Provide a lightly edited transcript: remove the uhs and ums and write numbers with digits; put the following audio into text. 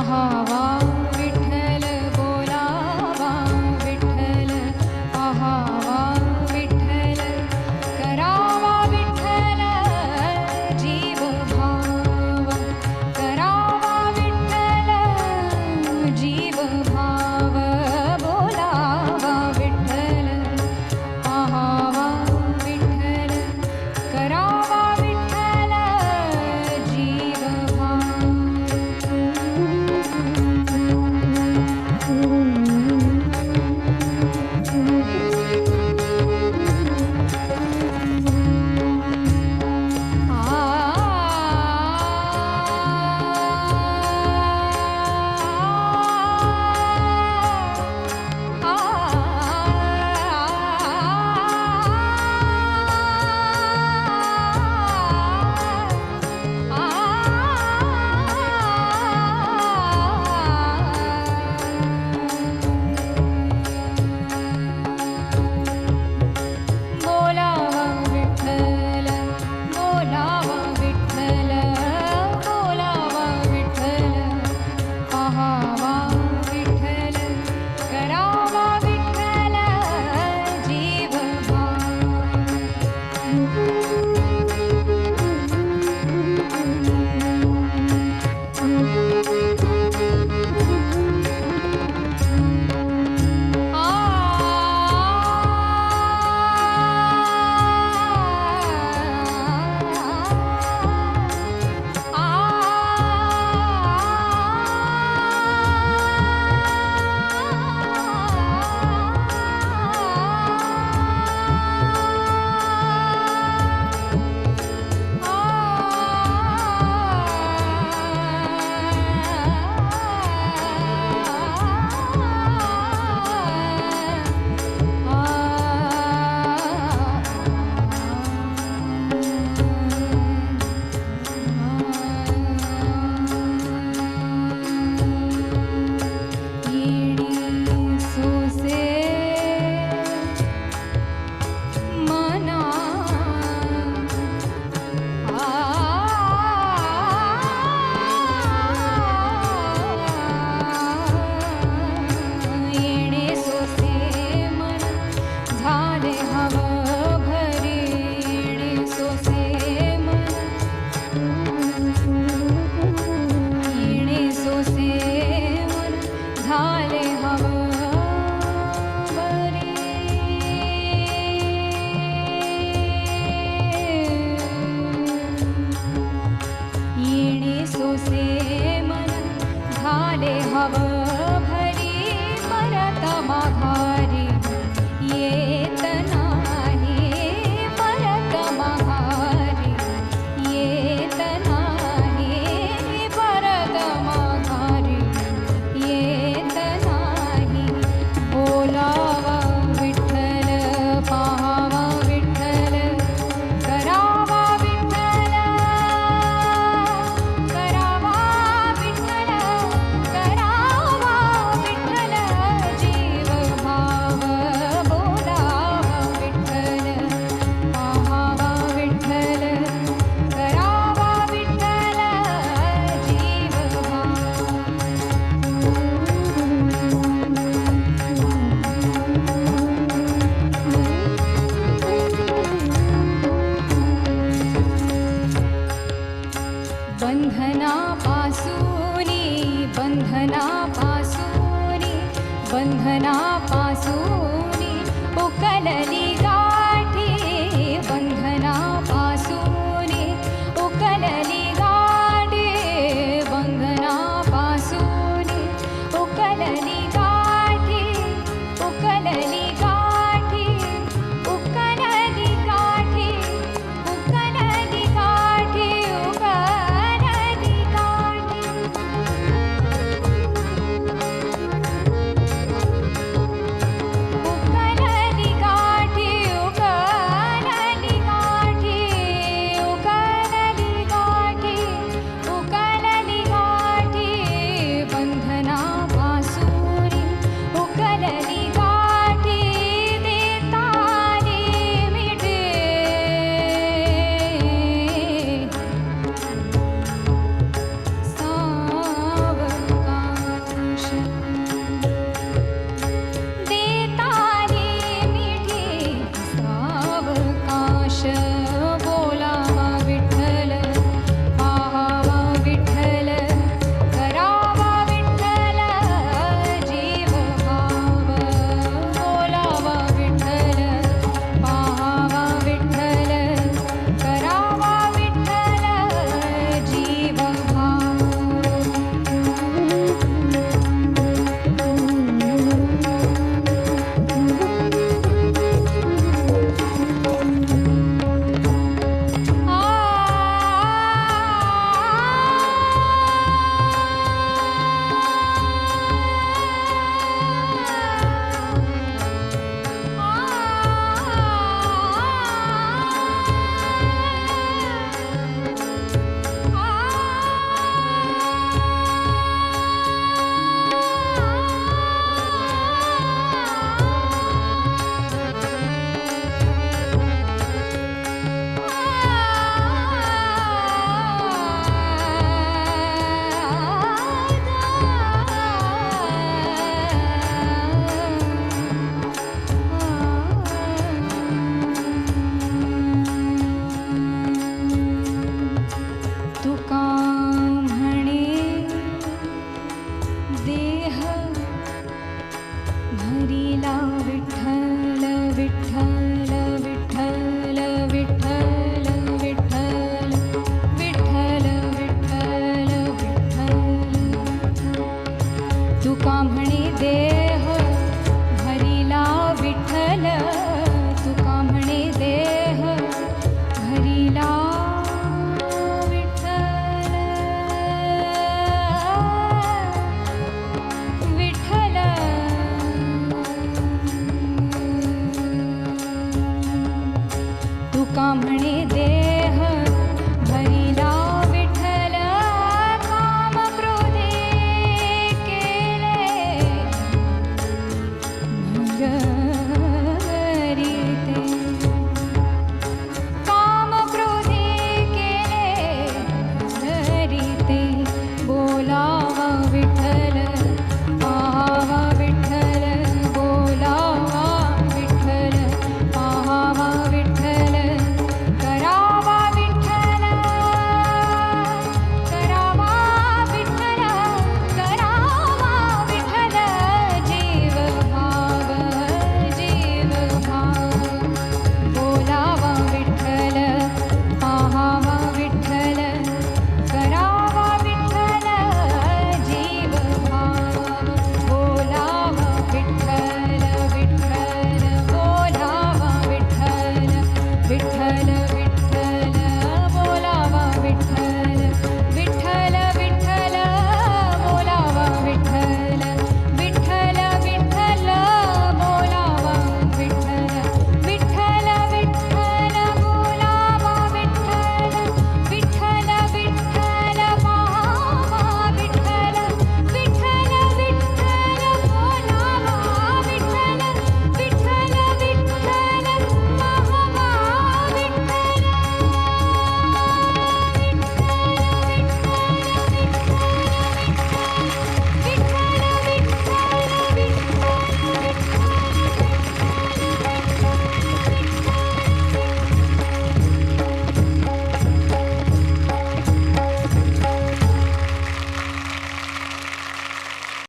पाहावा विठ्ठल बोलावा विठ्ठल पाहावा विठ्ठल करावा विठ्ठल जीव भाव करावा विठ्ठल जीव भाव बोलावा विठ्ठल पाहावा विठ्ठल करावा विठ्ठल जीव भाव बोलावा विठ्ठल बोलावा विठ्ठल बोलावा विठ्ठल पाहावा विठ्ठल करावा विठ्ठल जीव झाले हव भरी परत माघारी येत नाही परत माघारी येत नाही परत माघारी येत नाही बोलावा विठ्ठल पाहावा विठ्ठल करावा विठ्ठल करावा विठ्ठल करावा विठ्ठल जीव भाव बोलावा विठ्ठल पाहावा विठ्ठल करावा विठ्ठल जीव बंधनापासूनी बंधनापासूनी बंधनापासूनी उकलली गाठी बंधनापासूनी उकलली गाठी बंधनापासूनी उकलली गाठी उकलली गाठी उकलली गाठी उकलली गाठी उकलली गाठी उकलली गाठी उकलली गाठी उकलली गाठी उकलली गाठी बंधनापासून देह भरिला विठ्ठल विठ्ठल विठ्ठल विठ्ठल विठ्ठल विठ्ठल विठ्ठल विठ्ठल तुका म्हणे दे